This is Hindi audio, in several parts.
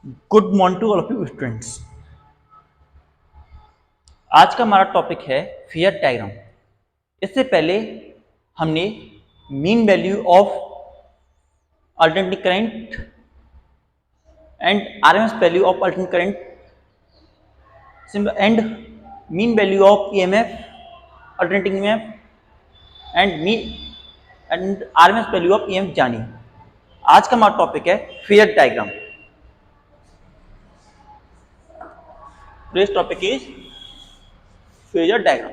Good morning to all of you students. आज का हमारा टॉपिक है फेयर डायग्राम। इससे पहले हमने mean value of alternating current and RMS value of alternating current and mean value of EMF alternating EMF and mean and RMS value of EMF जानी। आज का हमारा टॉपिक है fair diagram. Today's topic is fair diagram.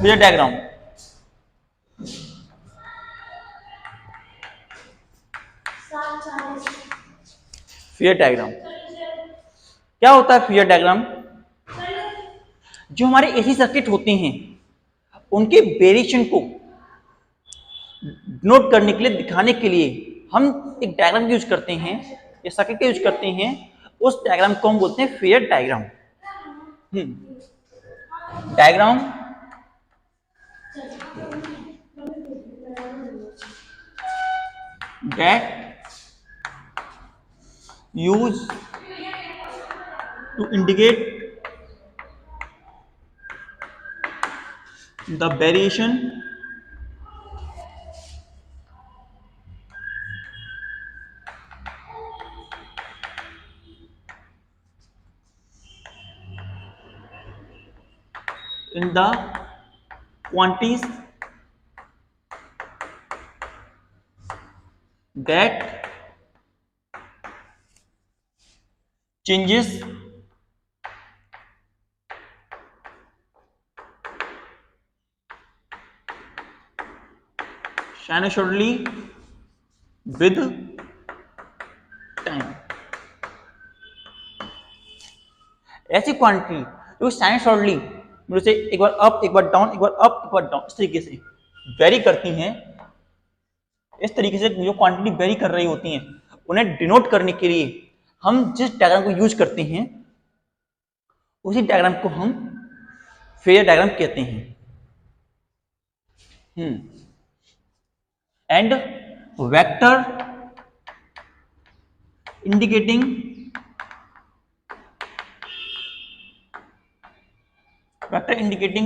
Fair diagram fair diagram क्या होता है? फेयर डायग्राम जो हमारे एसी सर्किट होते हैं उनके वेरिएशन को नोट करने के लिए, दिखाने के लिए हम एक डायग्राम यूज करते हैं या सर्किट का यूज करते हैं। उस डायग्राम को हम बोलते हैं fair diagram. Diagram that use to indicate the variation in the quantities that changes sinusoidally with time। ऐसी क्वांटिटी जो साइनसॉइडली जैसे एक बार अप एक बार डाउन, एक बार अप एक बार डाउन, इस तरीके से वेरी करती हैं। इस तरीके से जो क्वांटिटी वेरी कर रही होती हैं उन्हें डिनोट करने के लिए हम जिस डायग्राम को यूज करते हैं उसी डायग्राम को हम फेयर डायग्राम कहते हैं। And vector indicating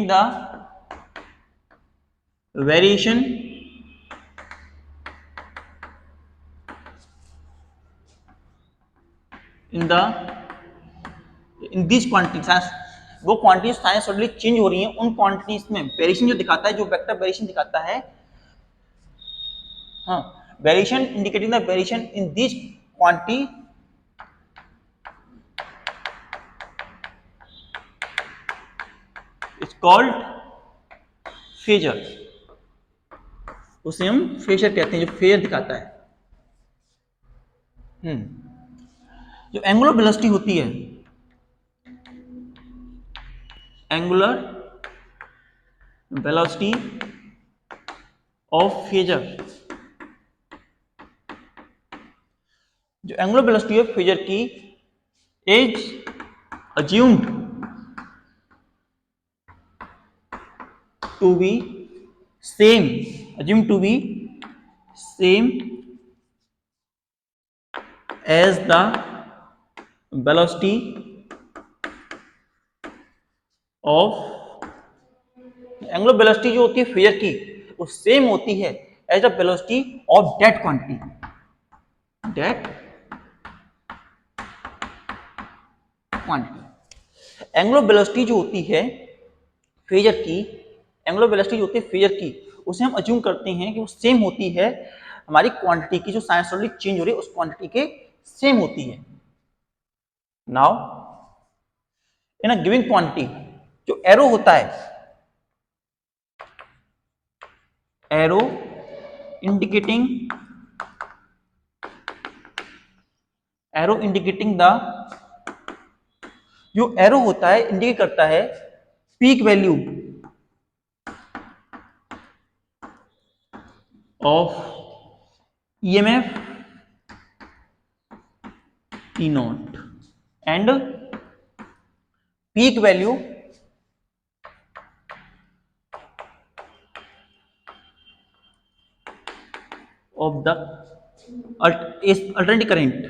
the variation in these quantities, वो क्वांटिटीज साइनसॉइडली चेंज हो रही हैं, उन क्वांटिटीज में वेरिएशन जो दिखाता है, जो वेक्टर वेरिएशन दिखाता है, variation indicating the variation in this quantity is called phasor. उसे हम फेजर कहते हैं, जो फेजर दिखाता है। जो एंगुलर वेलोसिटी होती है, एंगुलर वेलोसिटी ऑफ फेजर, जो एंगुलर वेलोसिटी ऑफ फेजर की is assumed to be same, assumed to be same as the velocity of angular velocity जो होती है फेजर की वो सेम होती है as the velocity of that quantity. That quantity angular velocity जो होती है फेजर की, एंगुलर वेलोसिटी जो होती है फेजर की, उसे हम अज्यूम करते हैं कि वो सेम होती है हमारी क्वांटिटी की, जो साइनसॉइडली चेंज हो रही है उस क्वांटिटी के सेम होती है। Now in a given quantity, जो एरो होता है, एरो इंडिकेटिंग द, जो एरो होता है इंडिकेट करता है peak value of EMF T0 and peak value of the alternating current.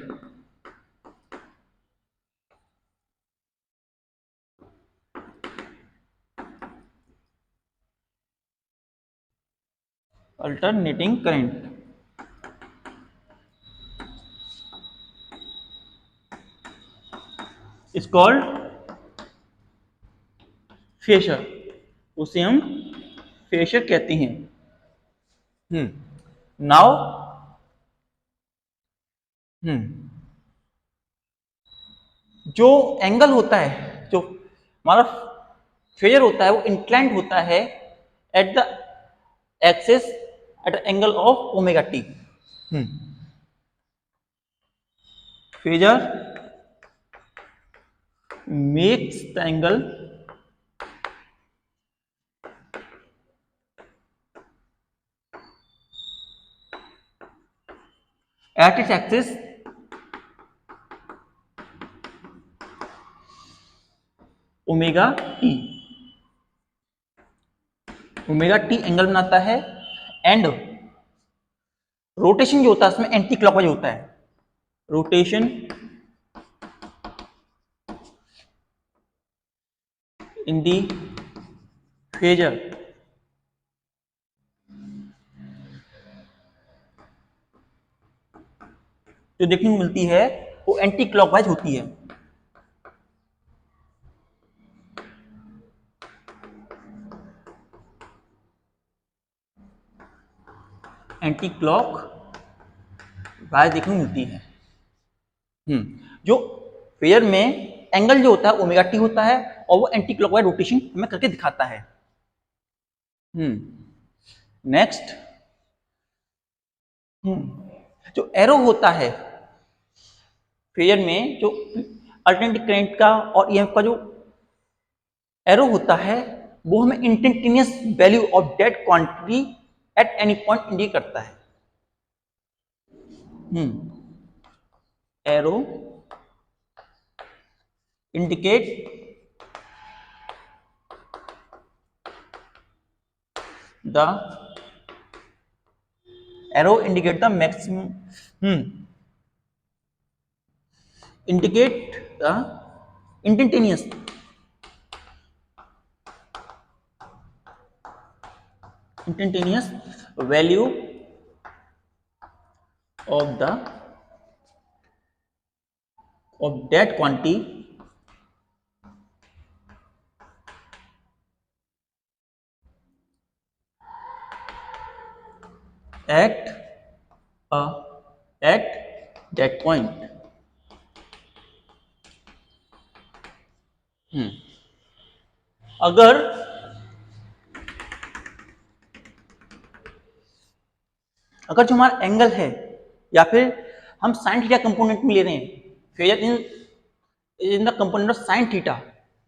Alternating current is called फेशर, उसे हम फेशर कहते हैं। नाउ जो एंगल होता है, जो हमारा फेजर होता है, वो इंक्लाइंड होता है at the axis at angle of omega T. Phasor makes the angle at its axis omega T. Omega T angle बनाता है एंड रोटेशन जो होता है उसमें एंटी क्लॉकवाइज होता है। रोटेशन इन दी फेजर जो देखने को मिलती है वो एंटी क्लॉकवाइज होती है। एंटी क्लॉक वाइज देखने को मिलती है। जो फेयर में एंगल जो होता है ओमेगा टी होता है और वो एंटी क्लॉकवाइज रोटेशन हमें करके दिखाता है। नेक्स्ट, जो एरो होता है फेयर में, जो अल्टरनेटिंग करंट का और ईएमएफ का जो एरो होता है वो हमें instantaneous value of that quantity at any point indicate करता है। Arrow indicate the arrow indicate the maximum indicate the instantaneous value of that quantity at that point। अगर जो हमारा एंगल है या फिर हम साइन थीटा कंपोनेंट में ले रहे हैं, phasor in the component of sine theta,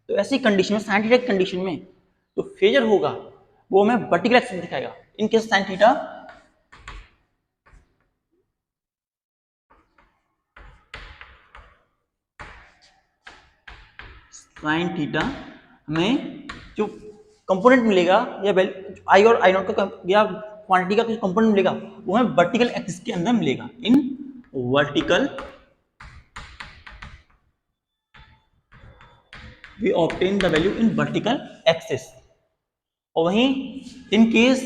तो ऐसी कंडीशन में, साइन थीटा की कंडीशन में जो फेजर होगा वो हमें वर्टिकल एक्सिस दिखाएगा। इन केस साइन थीटा हमें जो कंपोनेंट मिलेगा या आई और आई नॉट का या क्वांटिटी का कुछ कंपोनेंट मिलेगा वो हमें वर्टिकल एक्सिस के अंदर मिलेगा, in vertical we obtain the value in vertical axis. और वहीं in case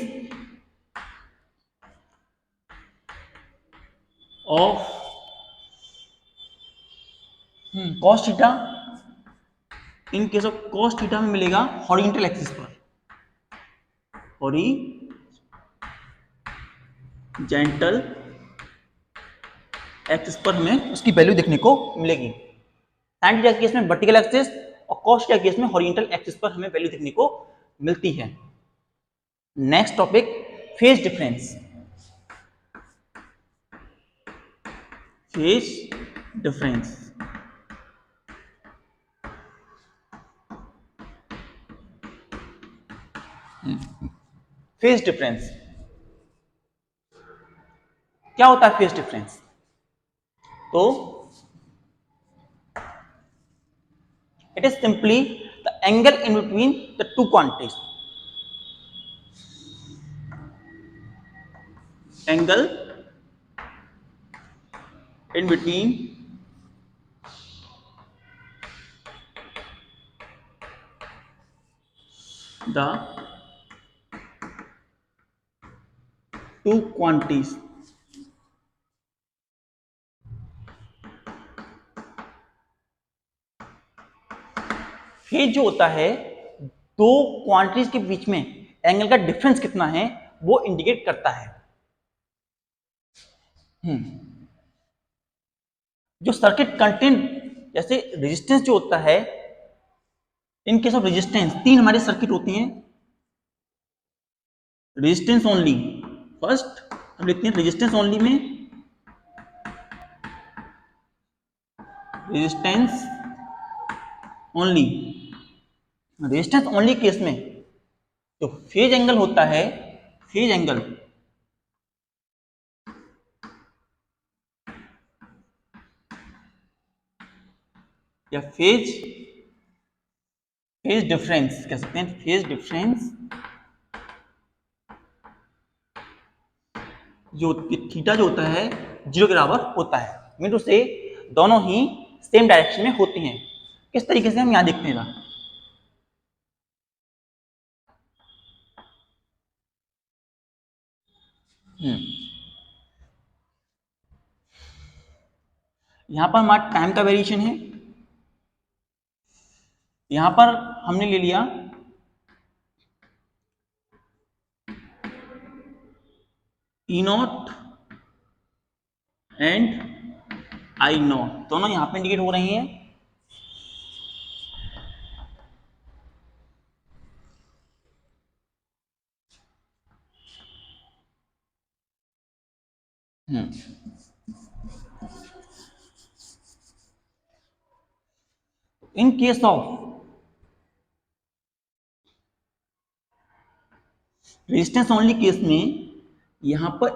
of cos theta, in case of cos theta में मिलेगा हॉरिजॉन्टल एक्सिस पर, हॉरिजॉन्टल एक्सिस पर हमें उसकी वैल्यू देखने को मिलेगी। साइन थीटा के केस में वर्टिकल एक्सिस और cos थीटा के केस में हॉरिजॉन्टल एक्सिस पर हमें वैल्यू देखने को मिलती है। Next topic, phase difference. Phase difference phase difference क्या होता है? फेज डिफरेंस तो it is simply the angle in between the two quantities. Angle in between the two quantities. Phase जो होता है दो क्वांटिटीज के बीच में एंगल का डिफरेंस कितना है वो इंडिकेट करता है। जो सर्किट कंटेंट जैसे रेजिस्टेंस जो होता है, इन केस ऑफ रेजिस्टेंस तीन हमारे सर्किट होती हैं। रेजिस्टेंस ओनली, फर्स्ट हम लिखते हैं रेजिस्टेंस ओनली में, resistance only, resistance only case में जो फेज एंगल होता है, फेज एंगल या फेज डिफरेंस कह सकते हैं, फेज डिफरेंस जो थीटा जो होता है 0 के बराबर होता है। मीन टू से दोनों ही सेम डायरेक्शन में होती हैं। किस तरीके से हम यहां देखते हैं, यहां पर हमारा टाइम का वेरिएशन है। यहां पर हमने ले लिया ई नॉट एंड आई नॉट, दोनों यहां पे इंडिकेट हो रही हैं। इन case of resistance only case में यहां पर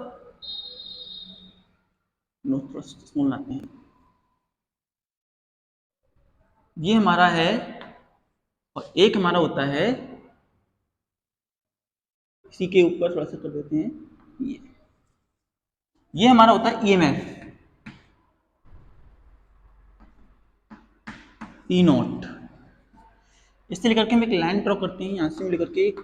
स्मॉल लाते हैं, ये हमारा है और एक हमारा होता है, इसी के ऊपर थोड़ा सा कर देते हैं, ये हमारा होता है ईएमएफ ई नॉट। इससे लेकर के हम एक लाइन ड्रॉ करते हैं, यहां से लेकर के एक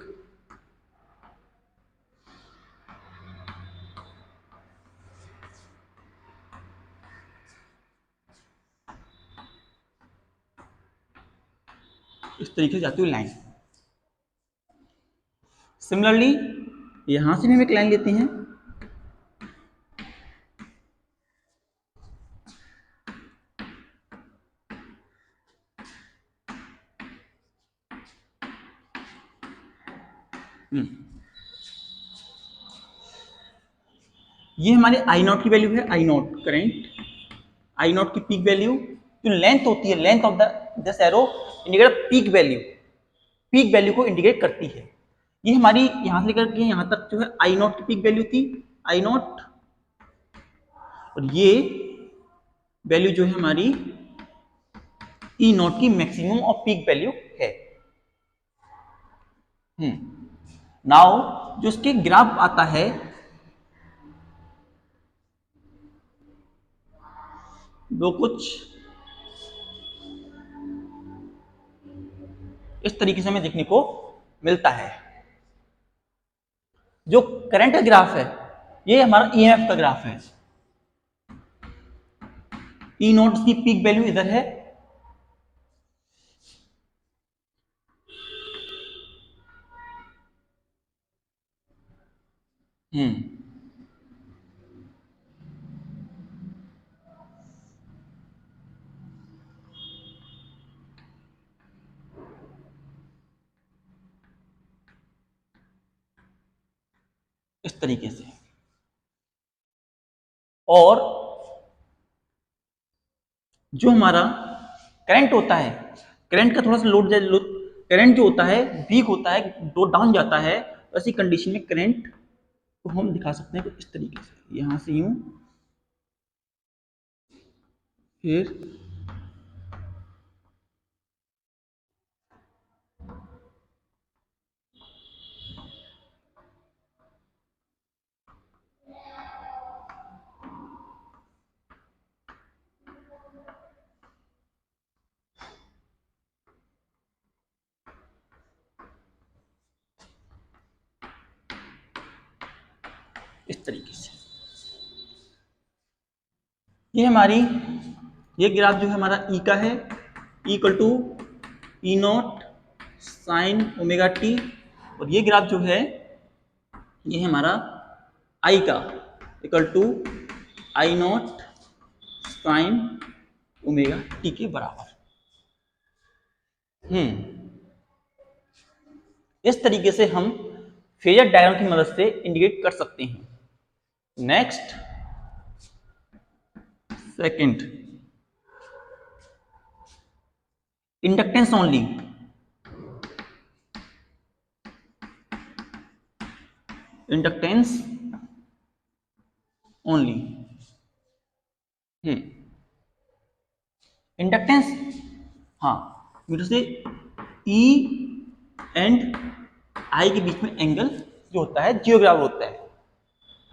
इस तरीके से जाती हुई लाइन। सिमिलरली यहां से भी हम एक लाइन लेते हैं, ये हमारे आई नॉट की वैल्यू है, I not current, I not की पीक वैल्यू जो लेंथ होती है, length of this arrow indicate peak value, peak value को इंडिकेट करती है। ये हमारी यहां से लेकर के यहां तक जो है आई नॉट की पीक वैल्यू थी, आई नॉट, और ये वैल्यू जो है हमारी ई नॉट की मैक्सिमम और पीक वैल्यू है। नाउ जो इसके ग्राफ आता है, वो कुछ इस तरीके से हमें देखने को मिलता है। जो करंट का ग्राफ है ये हमारा ईएमएफ का ग्राफ है, ई नॉट की पीक वैल्यू इधर है, इस तरीके से। और जो हमारा करंट होता है, करंट का थोड़ा सा लोड, करंट जो होता है वीक होता है, लोड डाउन जाता है, ऐसी कंडीशन में करंट को हम दिखा सकते हैं कुछ इस तरीके से, यहां से यूं, फिर इस तरीके से। ये हमारी ये ग्राफ जो है हमारा ई का है, equal to E naught sine omega T, और ये ग्राफ जो है ये हमारा आई का, equal to I naught sine omega T के बराबर। इस तरीके से हम फेजर डायग्राम की मदद से इंडिकेट कर सकते हैं। Next, second, inductance only. Inductance only. Inductance, हाँ, मीटर से ई एंड आई के बीच में एंगल जो होता है जीरो बराबर होता है।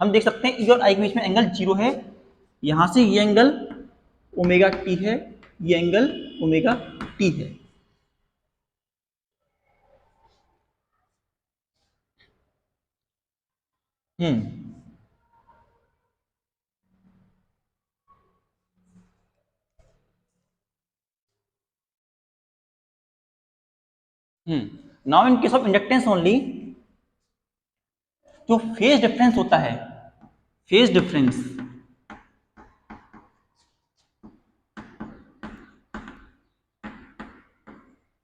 हम देख सकते हैं ई और आई के बीच में एंगल जीरो है। यहां से ये एंगल ओमेगा टी है, ये एंगल ओमेगा टी है। Now in case of inductance only, जो फेज डिफरेंस होता है, फेज डिफरेंस,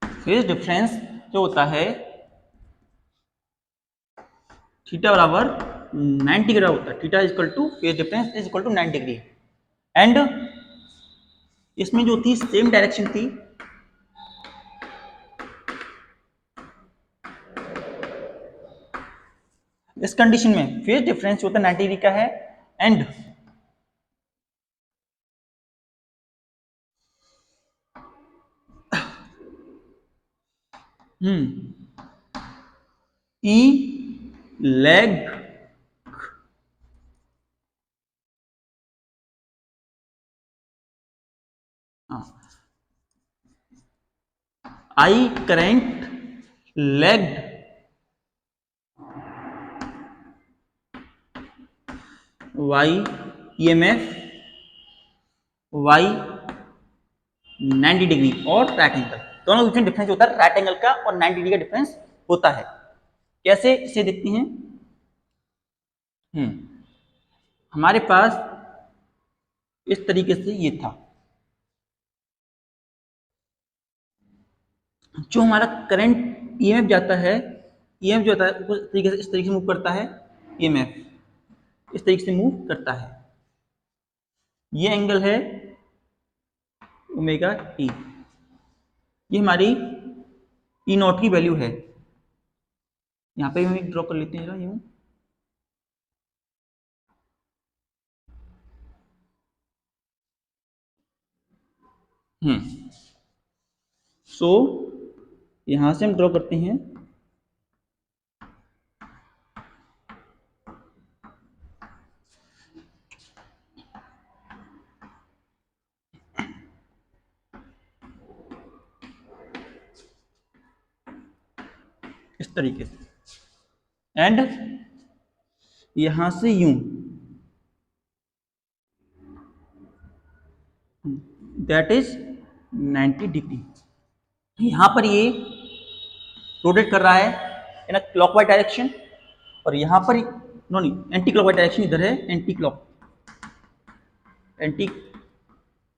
फेज डिफरेंस जो होता है थीटा बराबर 90 डिग्री होता है। Theta is equal to phase difference is equal to 90 degree. And इसमें जो थी सेम डायरेक्शन थी, इस कंडीशन में फेज डिफरेंस जो होता है 90 डिग्री का है। And E lag, I current lagged by EMF by 90 degree और राइट एंगल, दोनों के बीच में डिफरेंस होता है राइट एंगल का, और 90 डिग्री का डिफरेंस होता है। कैसे इसे देखते हैं? हमारे पास इस तरीके से ये था, जो हमारा करंट ईएमएफ जाता है, ईएमएफ जो होता है उस तरीके से, इस तरीके से मूव करता है, ईएमएफ इस तरीके से मूव करता है। ये एंगल है ओमेगा टी, ये हमारी ई नॉट की वैल्यू है। यहाँ पे हम ड्रॉ कर लेते हैं जरा यूं। सो यहां से हम ड्रॉ करते हैं इस तरीके से, एंड यहां से यूं, दैट इज 90 डिग्री। यहां पर ये रोटेट कर रहा है इन क्लॉकवाइज डायरेक्शन, और यहां पर नो नहीं, एंटी क्लॉकवाइज डायरेक्शन इधर है, एंटी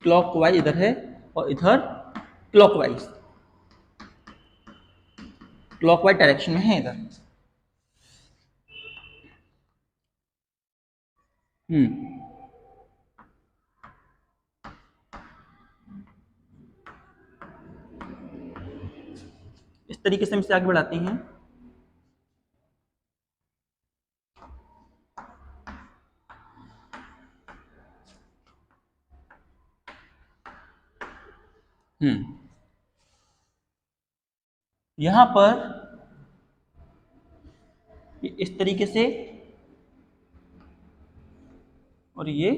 क्लॉकवाइज इधर है, और इधर क्लॉकवाइज डायरेक्शन में है इधर। इस तरीके से हम इसे आगे बढ़ाते हैं। यहां पर इस तरीके से, और ये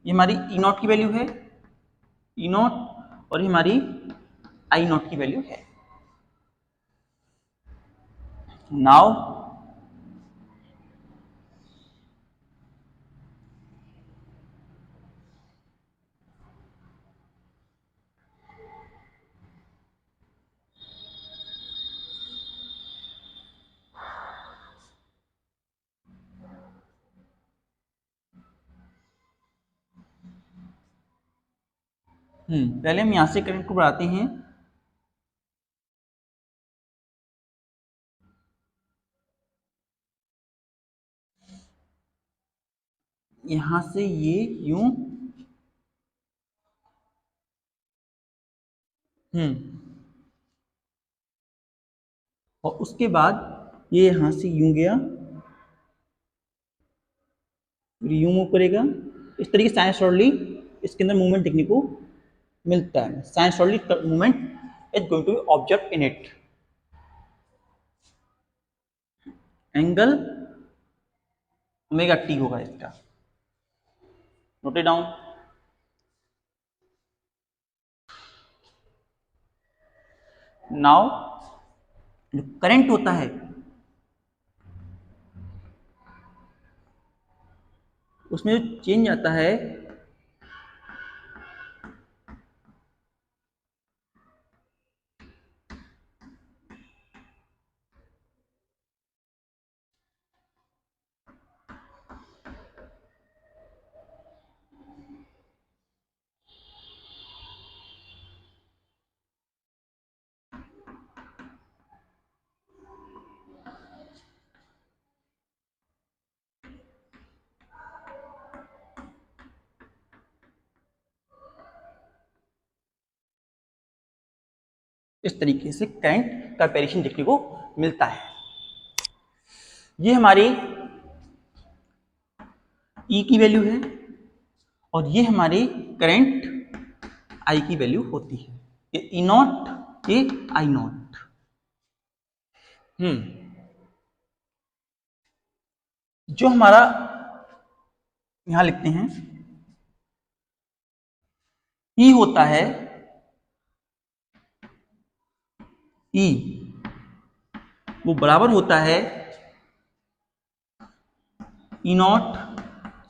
हमारी ई नॉट की वैल्यू है, ई नॉट, और ये हमारी आई नॉट की वैल्यू है। नाउ पहले हम यहाँ से करंट को बढ़ाते हैं, यहाँ से ये यूं, और उसके बाद ये यहाँ से यूं गया, फिर यूं मूव करेगा। इस तरीके से साइनसॉइडली इसके अंदर मूवमेंट देखने को मिलता है। Sinusoidally movement is going to be observe in it. Angle omega T होगा इसका, नोट इट डाउन। नाउ जो करंट होता है उसमें जो चेंज आता है इस तरीके से करंट का वेरिएशन देखने को मिलता है। ये हमारी ई की वैल्यू है और ये हमारी करंट आई की वैल्यू होती है। ये ई नॉट, ये आई नॉट। जो हमारा यहां लिखते हैं ई होता है, ई वो बराबर होता है E naught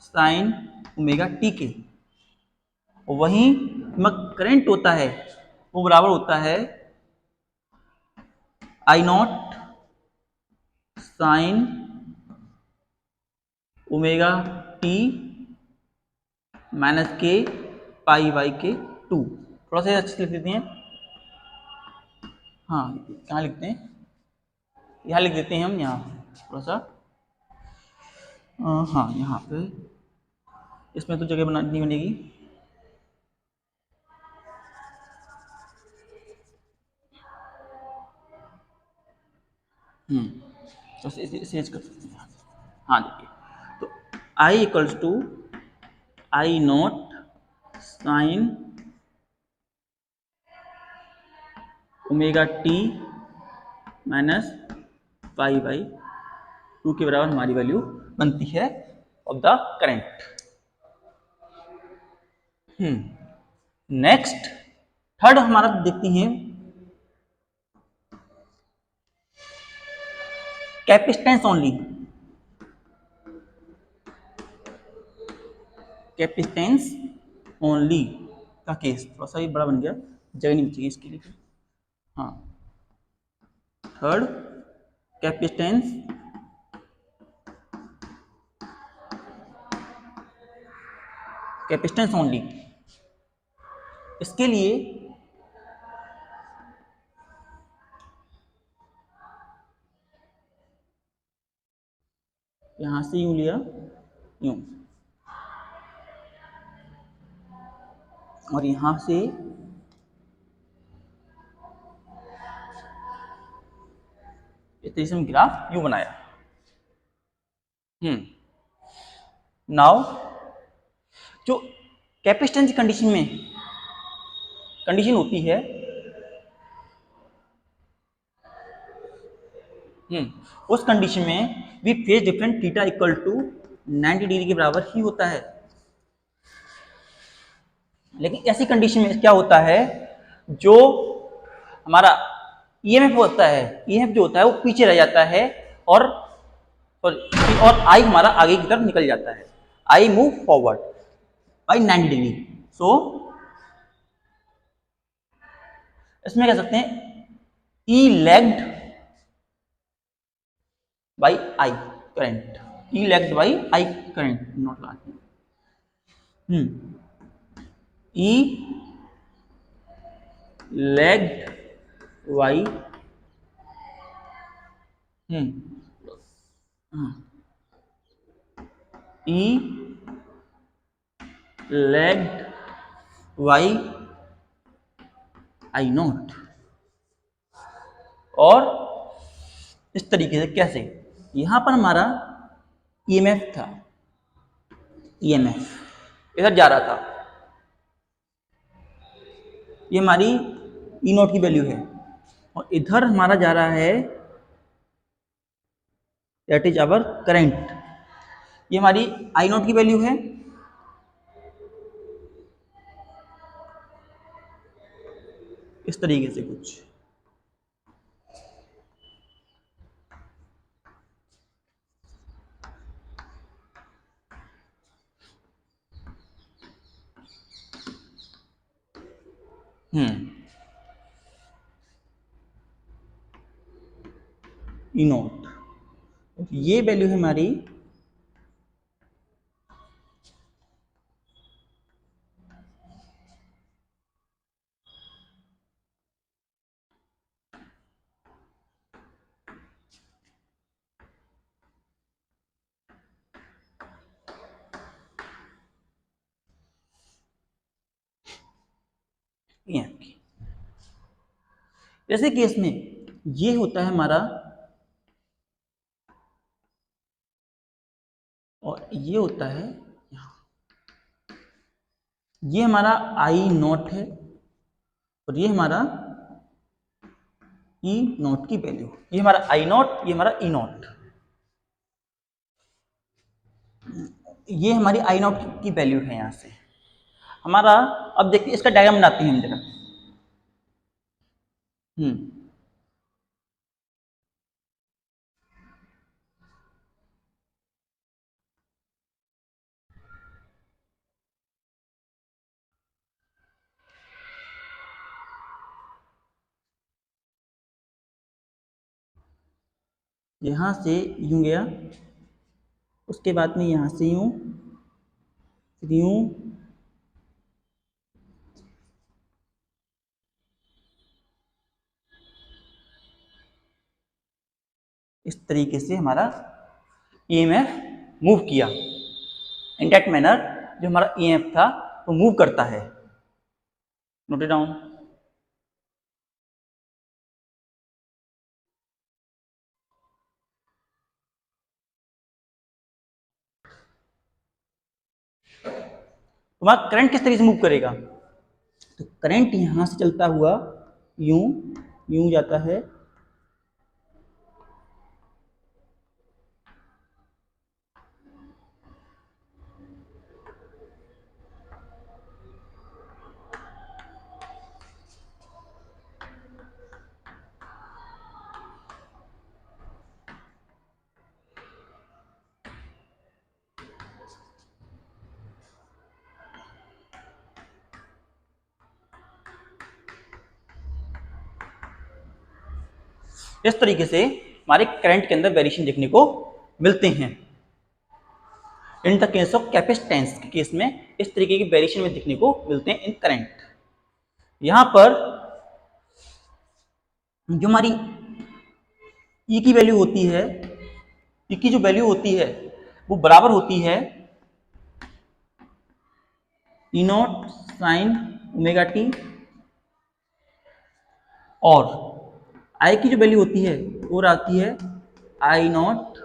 sine omega T के। वहीं करंट होता है वो बराबर होता है I naught sine omega T minus के पाई बाई के 2। थोड़ा सा अच्छे से लिख देते हैं। हाँ, कहाँ लिखते हैं, यहाँ लिख देते हैं हम, यहाँ थोड़ा सा, हाँ यहाँ पे, इसमें तो जगह नहीं बनेगी। तो इसे कर सकते हैं। हाँ देखिए, तो I equals to I naught sine omega T minus pi by 2 के बराबर हमारी वैल्यू बनती है of the current. Next third हमारा देखते हैं कैपेसिटेंस ओनली। कैपेसिटेंस ओनली का केस थोड़ा सा ये बड़ा बन गया, जगह नहीं चाहिए इसके लिए। हाँ, थर्ड कैपेसिटेंस कैपेसिटेंस ओनली। इसके लिए यहां से यूं लिया, यूं, और यहां से इस तरीके से हम ग्राफ यूं बनाया। नाउ जो कैपेसिटेंस कंडीशन में कंडीशन होती है, उस कंडीशन में भी phase difference theta equal to 90 degree के बराबर ही होता है। लेकिन ऐसी कंडीशन में क्या होता है, जो हमारा ईएमएफ होता है, ईएमएफ जो होता है वो पीछे रह जाता है और आई हमारा आगे की तरफ निकल जाता है। I move forward by 90 degree. So इसमें कह सकते हैं E lagged by I current, E lagged by I current, not last. E lagged by E lagged by I naught. और इस तरीके से कैसे, यहां पर हमारा ईएमएफ था, ईएमएफ इधर जा रहा था, ये हमारी ई नॉट की वैल्यू है, और इधर हमारा जा रहा है दैट इज आवर करंट, ये हमारी आई नॉट की वैल्यू है। इस तरीके से कुछ ई नॉट, ये वैल्यू है हमारी ईएमएफ की। ऐसे केस में ये होता है हमारा, और ये होता है, ये हमारा आई नॉट है, और ये हमारा ई नॉट की वैल्यू, ये हमारा आई नॉट, ये हमारा ई नॉट, ये हमारी आई नॉट की वैल्यू है यहां से हमारा। अब देखिए इसका डायग्राम बनाते हैं हम जरा। यहां से यूं गया, उसके बाद में यहां से यूं, फिर यूं, इस तरीके से हमारा ईएमएफ मूव किया इन दैट मैनर। जो हमारा ईएमएफ था वो मूव करता है। Note it down. तुम्हारा करंट किस तरीके से मूव करेगा, तो करंट यहां से चलता हुआ यूं, यूं जाता है, इस तरीके से हमारे करंट के अंदर वेरिएशन देखने को मिलते हैं। इन द केस ऑफ कैपेसिटेंस के केस में इस तरीके की वेरिएशन में देखने को मिलते हैं इन करंट। यहां पर जो हमारी ई की वैल्यू होती है, ई की जो वैल्यू होती है वो बराबर होती है E naught sine omega T, और आई की जो वैल्यू होती है वो आती है I naught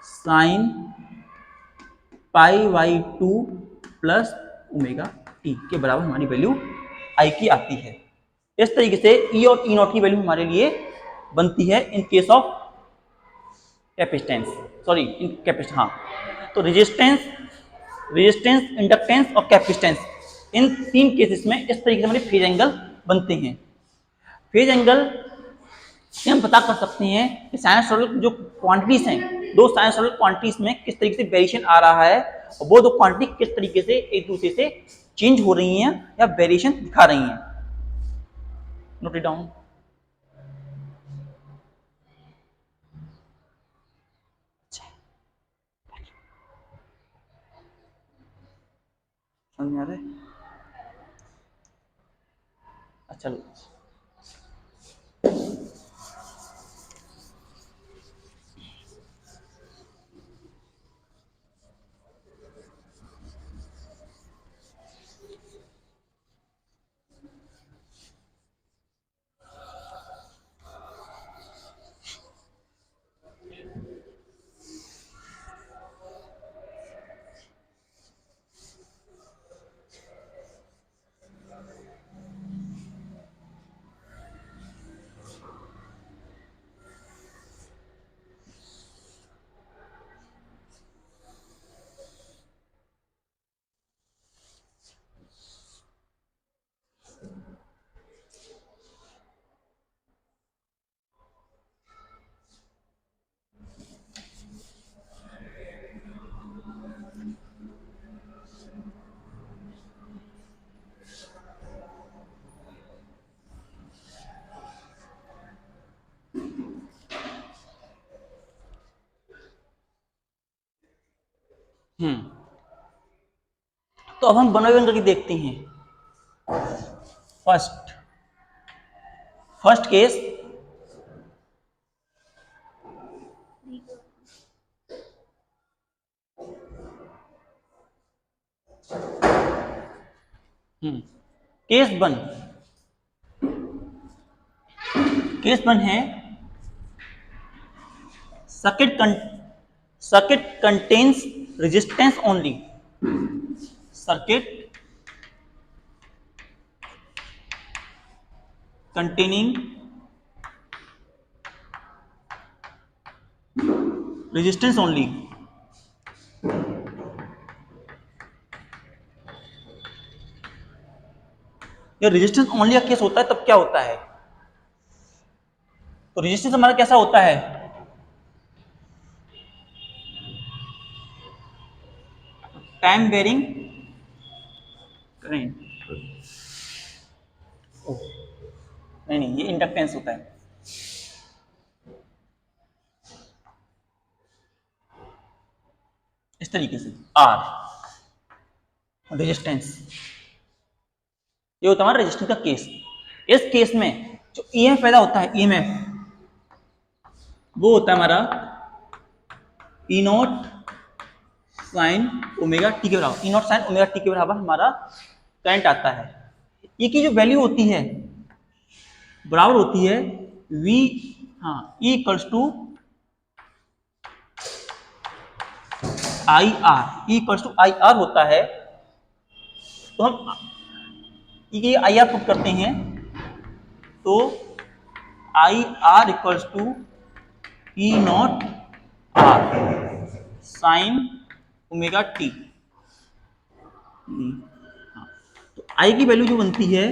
sine pi by two plus omega T के बराबर हमारी वैल्यू आई की आती है। इस तरीके से ई और ई नॉट की वैल्यू हमारे लिए बनती है इन case of capacitance, sorry in capacitance, हाँ। तो रेजिस्टेंस, रेजिस्टेंस, इंडक्टेंस और कैपेसिटेंस, इन तीन केसेस में इस तरीके से हमारे फेज एंगल बनते हैं। फेज एंगल से हम पता कर सकते हैं कि साइनसॉइडल जो क्वांटिटीज हैं, दो साइनसॉइडल क्वांटिटीज में किस तरीके से वेरिएशन आ रहा है, और वो दो क्वांटिटी किस तरीके से एक दूसरे से चेंज हो रही हैं या वेरिएशन दिखा रही हैं। Note it down. समझ में आ रहा है? अच्छा तो अब हम बना करके देखते हैं। फर्स्ट केस, केस वन, है circuit contains resistance only, circuit containing resistance only, या रेजिस्टेंस ओनली का केस होता है तब क्या होता है? तो रेजिस्टेंस हमारा कैसा होता है? टाइम वेरिंग करेंट, नहीं ये इंडक्टेंस होता है। इस तरीके से आर रेजिस्टेंस, ये होता है हमारा रेजिस्टेंस का केस। इस केस में जो ईएमएफ पैदा होता है, ईएमएफ वो होता है हमारा ई नॉट साइन ओमेगा टी के बराबर, ई नॉट साइन ओमेगा टी के बराबर हमारा करंट आता है। ई की जो वैल्यू होती है बराबर होती है V, E equals to I R, E equals to I R होता है। तो हम ये आई आर पुट करते हैं तो I R equals to E naught R sine omega T. तो आई की वैल्यू जो बनती है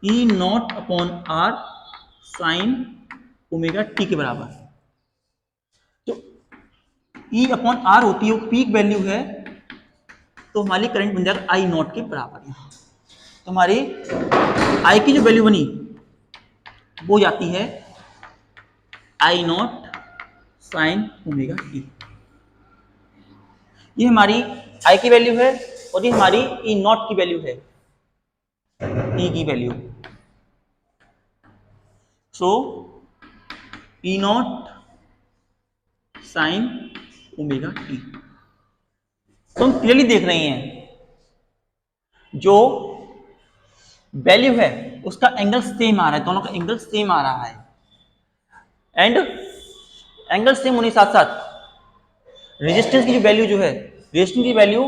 E naught upon R sine omega T के बराबर। तो ई अपॉन आर होती है वो पीक वैल्यू है, तो हमारी करंट बन जाएगा आई नॉट के बराबर। तो हमारी आई की जो वैल्यू बनी वो जाती है I naught sine omega T. ये हमारी आई की वैल्यू है और ये हमारी ई नॉट की वैल्यू है, ई की वैल्यू। सो ई नॉट साइन ओमेगा टी। तो हम क्लियरली देख रहे हैं जो वैल्यू है उसका एंगल सेम आ रहा है, दोनों का एंगल सेम आ रहा है। एंड एंगल सेम होने के साथ साथ रेजिस्टेंस की जो वैल्यू जो है, रेजिस्टेंस की वैल्यू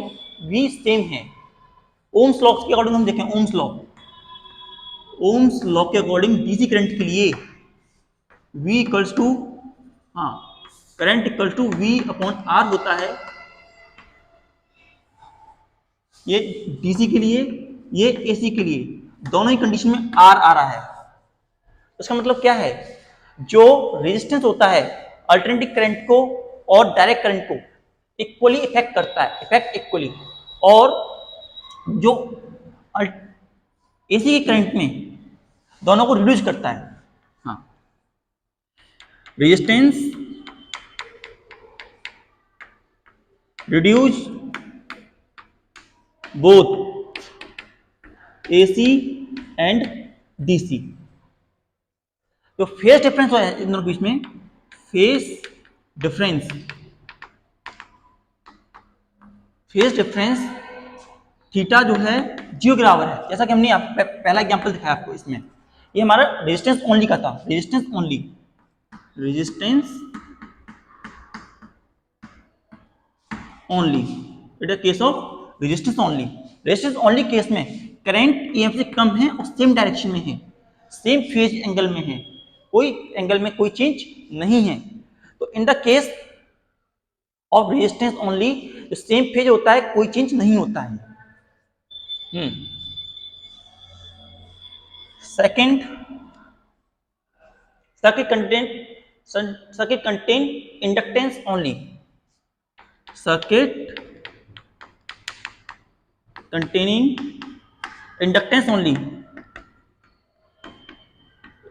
भी सेम है। ओम्स लॉ के अकॉर्डिंग हम देखें, ओम्स लॉ के अकॉर्डिंग डीसी करंट के लिए V equals to current equal to V upon R होता है। ये डीसी के लिए, ये एसी के लिए, दोनों ही कंडीशन में आर आ रहा है। इसका मतलब क्या है? जो रेजिस्टेंस होता है अल्टरनेटिंग करंट को और डायरेक्ट करंट को इक्वली इफेक्ट करता है, इफेक्ट इक्वली। और जो एसी के करंट में दोनों को रिड्यूस करता है। Resistance reduce both AC and DC। तो फेज डिफरेंस है इन दोनों के बीच में, phase difference, phase difference theta जो है 0 के बराबर है। जैसा कि हमने पहला एग्जांपल दिखाया आपको, इसमें ये हमारा रेजिस्टेंस ओनली का था, resistance only, resistance only, it is case of resistance only. Resistance only case में करंट ईएमएफ से कम है और सेम डायरेक्शन में है, सेम फेज एंगल में है, कोई एंगल में कोई चेंज नहीं है। तो इन the case of resistance only जो सेम फेज होता है, कोई चेंज नहीं होता है। Second, circuit contain inductance only, circuit containing inductance only,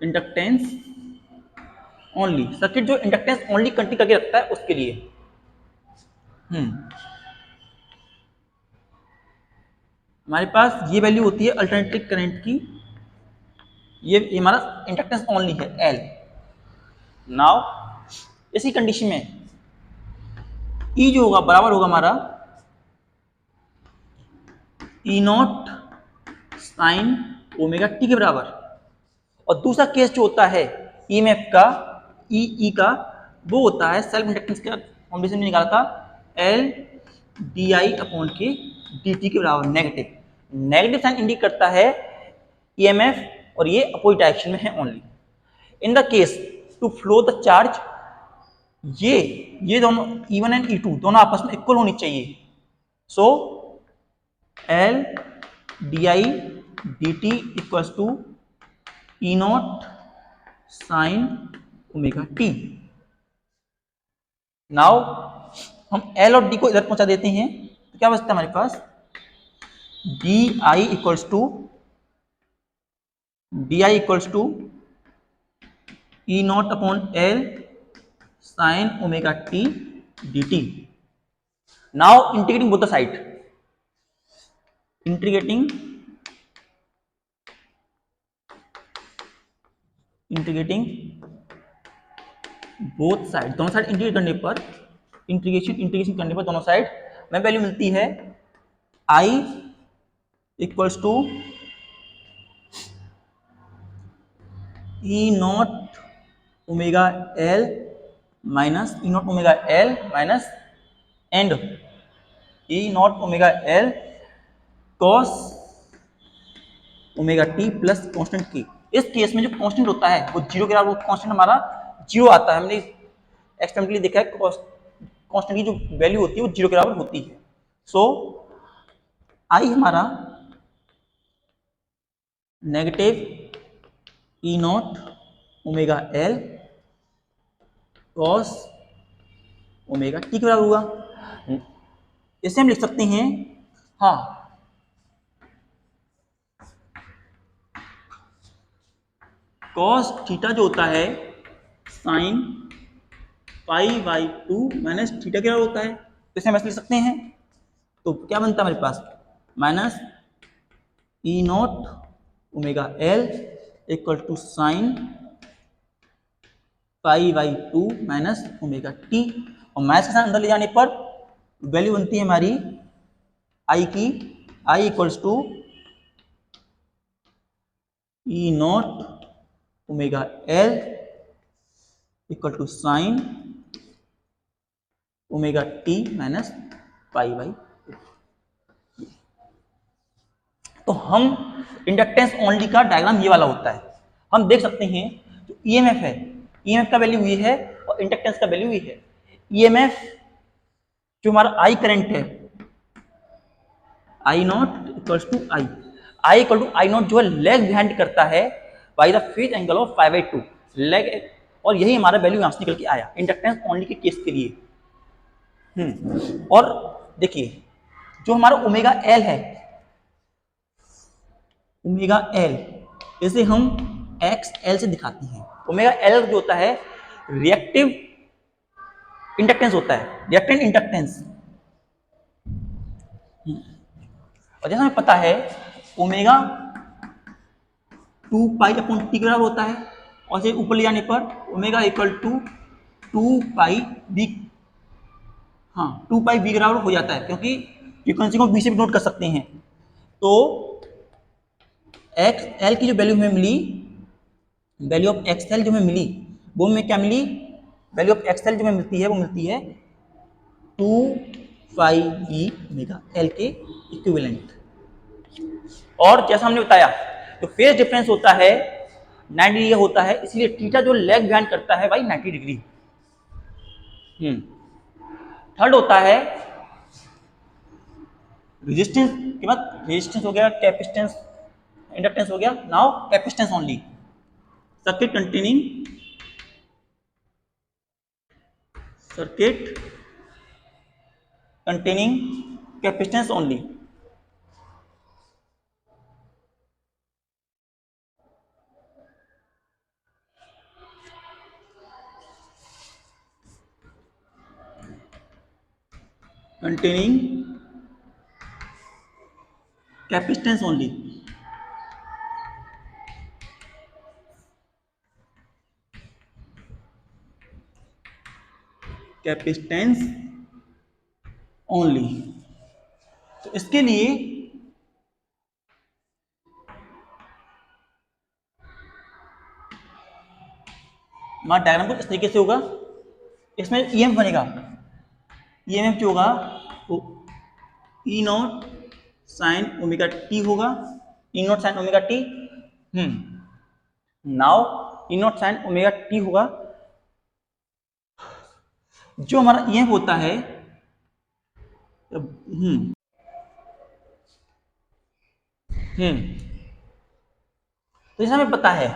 inductance only, circuit जो इंडक्टेंस ओनली कंटेन करके रखता है उसके लिए। हमारे पास ये वैल्यू होती है अल्टरनेटिंग करंट की, ये हमारा इंडक्टेंस ओनली है L। नाउ इसी कंडीशन में E जो होगा बराबर होगा हमारा E naught sine omega T के बराबर। और दूसरा केस जो होता है ईएमएफ का, ई का, वो होता है सेल्फ इंडक्टेंस का फॉर्मुलेशन में निकाला था, L di अपॉन के dt के बराबर, नेगेटिव। नेगेटिव साइन इंडिकेट करता है ईएमएफ और ये अपोजिट डायरेक्शन में है only. In the case to flow the charge, ये दोनों E1 एंड E2 दोनों आपस में इक्वल होनी चाहिए। So L di dt equals to E naught sine omega T. Now हम L और D को इधर पहुंचा देते हैं, तो क्या बचता है हमारे पास, di equals to E naught upon L sine omega t dt। Now integrating both the side, integrating both side, दोनों साइड इंटीग्रेट करने पर, इंटीग्रेशन करने पर दोनों साइड में वैल्यू मिलती है I equals to E naught omega L minus E naught omega L minus and E naught omega L cos omega t plus constant की। इस केस में जो कांस्टेंट होता है वो 0 के बराबर, वो कांस्टेंट हमारा 0 आता है। हमने एक्सपेरिमेंटली देखा है कांस्टेंट की जो वैल्यू होती है वो 0 के बराबर होती है। सो आई हमारा negative E naught omega L cos omega T के बराबर हुआ। इसे हम लिख सकते हैं, हाँ, कॉस थीटा जो होता है sign pi by 2 minus theta क्या होता है, तो इसे हम ऐसे लिख सकते हैं। तो क्या बनता है हमारे पास, minus E naught omega L equal to sine pi by 2 minus omega T, और माइनस के साथ अंदर ले जाने पर वैल्यू बनती है हमारी I की, I equals to E naught omega L equal to sine omega T minus pi by. तो हम इंडक्टेंस ओनली का डायग्राम ये वाला होता है। हम देख सकते हैं जो ईएमएफ है, ईएमएफ का वैल्यू ये है और इंडक्टेंस का वैल्यू ये है। ईएमएफ जो हमारा आई करंट है, I naught equals to I equal to I naught जो है लेग बिहाइंड करता है by the phase angle of 5/2 lag, और यही हमारा वैल्यू यहां से निकल के आया इंडक्टेंस ओनली के केस के लिए। और देखिए जो हमारा ओमेगा एल है, ओमेगा एल, इसे हम एक्स एल से दिखाते हैं। ओमेगा एल जो होता है रिएक्टिव इंडक्टेंस होता है, रिएक्टेंट इंडक्टेंस। और जैसा हमें पता है omega two pi upon T के बराबर होता है, और से ऊपर ले जाने पर omega equal to two pi B, हाँ टू पाई बी के बराबर हो जाता है, क्योंकि फ्रीक्वेंसी को बी से भी नोट कर सकते हैं। तो एक्स एल की जो वैल्यू हमें मिली, वैल्यू ऑफ एक्स एल जो हमें मिली, वो हमें क्या मिली, वैल्यू ऑफ एक्स एल जो हमें मिलती है वो मिलती है two pi B omega L के इक्विवेलेंट। और जैसा हमने बताया तो फेज डिफरेंस होता है 90 डिग्री होता है, इसलिए थीटा जो लेग बिहाइंड करता है भाई 90 डिग्री। थर्ड होता है रेजिस्टेंस, के बाद रेजिस्टेंस हो गया, कैपेसिटेंस, इंडक्टेंस हो गया, now capacitance only, circuit containing capacitance only. containing capacitance only, capacitance only. तो इसके लिए हमारा डायग्राम कुछ इस तरीके से होगा, इसमें ईएमएफ बनेगा, ईएमएफ जो होगा वो E naught sine omega T होगा, E naught sine omega T. Now E naught sine omega T होगा, जो हमारा ईएमएफ होता है तो जैसा हमें पता है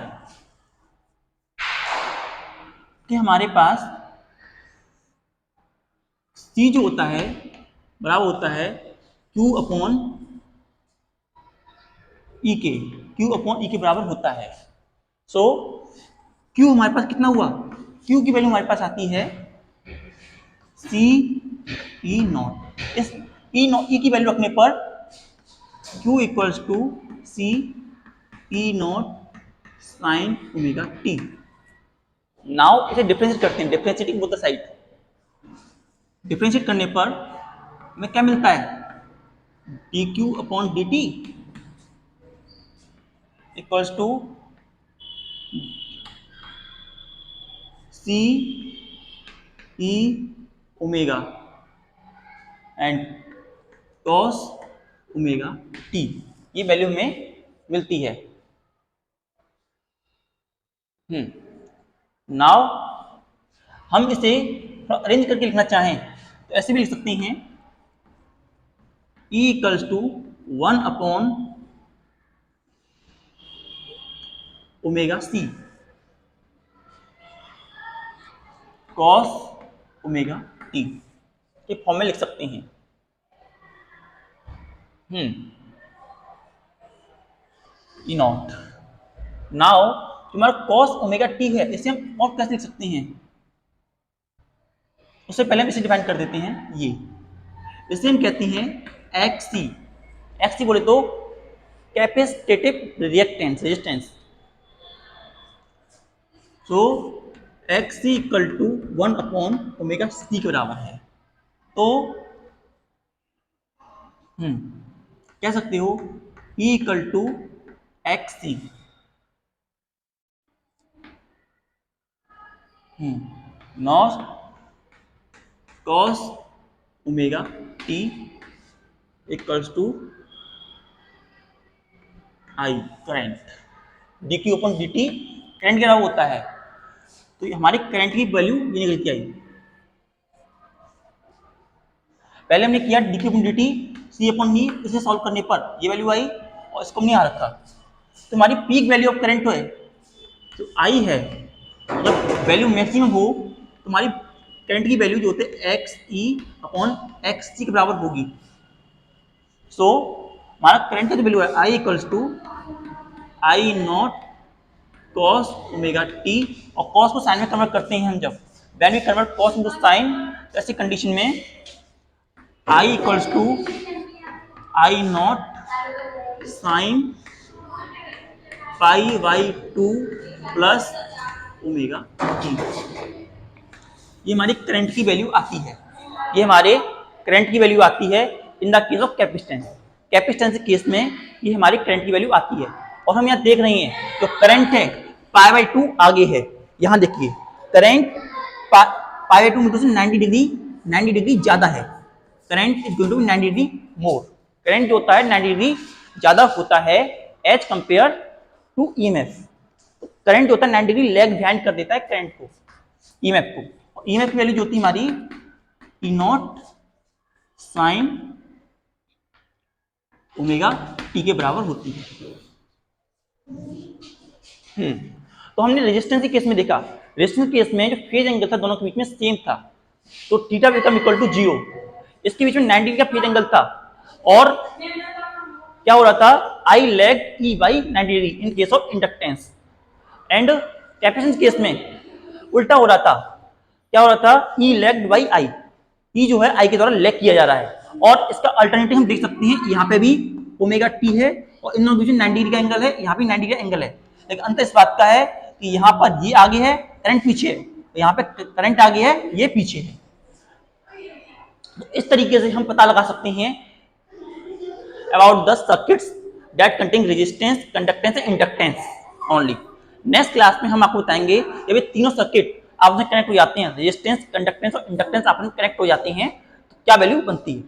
कि हमारे पास C जो होता है बराबर होता है Q अपॉन E के, Q अपॉन E के बराबर होता है। सो Q हमारे पास कितना हुआ, Q की वैल्यू हमारे पास आती है C E नॉट। इस E नॉट E की वैल्यू रखने पर Q equals to C E naught sine omega T. Now इसे डिफरेंशिएट करते हैं, differentiating both the side. Differentiate करने पर हमें क्या मिलता है, D Q upon D T equals to C E omega and cos omega T, ये वैल्यू हमें मिलती है। नाउ हम इसे अरेंज करके लिखना चाहें तो ऐसे भी लिख सकते हैं, E equals to 1 upon omega C cos omega T, ये फॉर्म में लिख सकते हैं। E naught. नाउ हमारा कॉस ओमेगा टी है, इसे हम और कैसे लिख सकते हैं, उससे पहले हम इसे डिफाइन कर देते हैं। ये इसे हम कहते हैं एक्स सी बोले तो capacitive reactance resistance. So X C equal to 1 upon omega C के बराबर है। तो कह सकते हो E equal to X C naught cos omega T equals to I current, D Q upon D T current के बराबर होता है। तो हमारी करंट की वैल्यू ये निकल के आई। पहले हमने किया D Q upon D T C upon E, इसे सॉल्व करने पर ये वैल्यू आई और इसको हमने यहाँ रखा। तो हमारी पीक वैल्यू ऑफ करंट है तो आई है, जब वैल्यू मैक्सिमम हो तो हमारी करंट की वैल्यू जो होते है एक्स ई अपॉन एक्स सी के बराबर होगी। सो हमारा करंट का जो वैल्यू है I equals to I naught cos omega T, और कॉस को साइन में कन्वर्ट करते हैं हम जब when we convert cos into sine, ऐसी कंडीशन में I equals to I naught sine pi by 2 plus omega T. ये हमारी करंट की वैल्यू आती है, ये हमारे करंट की वैल्यू आती है इन the case of capacitance. Capacitance के केस में ये हमारी करंट की वैल्यू आती है। और हम यहाँ देख रहे हैं जो करंट है पाई बाई 2 आगे है। यहाँ देखिए करंट पाई बाई 2 मीटर से 90 डिग्री ज्यादा है। Current is going to be 90 degree more. Current जो होता है 90 डिग्री ज्यादा होता है as compare to EMF. Current जो होता है 90 डिग्री लैग बिहाइंड कर देता है करंट को, ईएमएफ को। ईएमएफ की वैल्यू जो होती है हमारी ई नॉट साइन ओमेगा टी के बराबर होती है। तो हमने रेजिस्टेंस के केस में देखा, रेजिस्टेंस के केस में जो फेज एंगल था दोनों के बीच में सेम था, तो थीटा बिकम इक्वल टू 0। इसके बीच में 90 डिग्री का फेज एंगल था और क्या हो रहा था, I lag E by 90 degree in case of inductance. And capacitance case में उल्टा हो रहा था, क्या हो रहा था, ई लैग्ड बाई आई। ई जो है आई के द्वारा लैग किया जा रहा है। और इसका अल्टरनेटिव हम देख सकते हैं, यहाँ पे भी ओमेगा टी है और इन दोनों के बीच 90 डिग्री का एंगल है, यहाँ भी 90 डिग्री का एंगल है। लेकिन अंतर इस बात का है कि यहाँ पर ये आगे है, करंट पीछे है, तो यहाँ पे करंट आगे है, ये पीछे है। तो इस तरीके से हम पता लगा सकते हैं about the circuits that contain resistance, conductance and inductance only. Next class में हम आपको बताएंगे जब ये तीनों सर्किट आपस में कनेक्ट हो जाते हैं, रेजिस्टेंस, कंडक्टेंस और इंडक्टेंस आपस में कनेक्ट हो जाते हैं, तो क्या वैल्यू बनती है।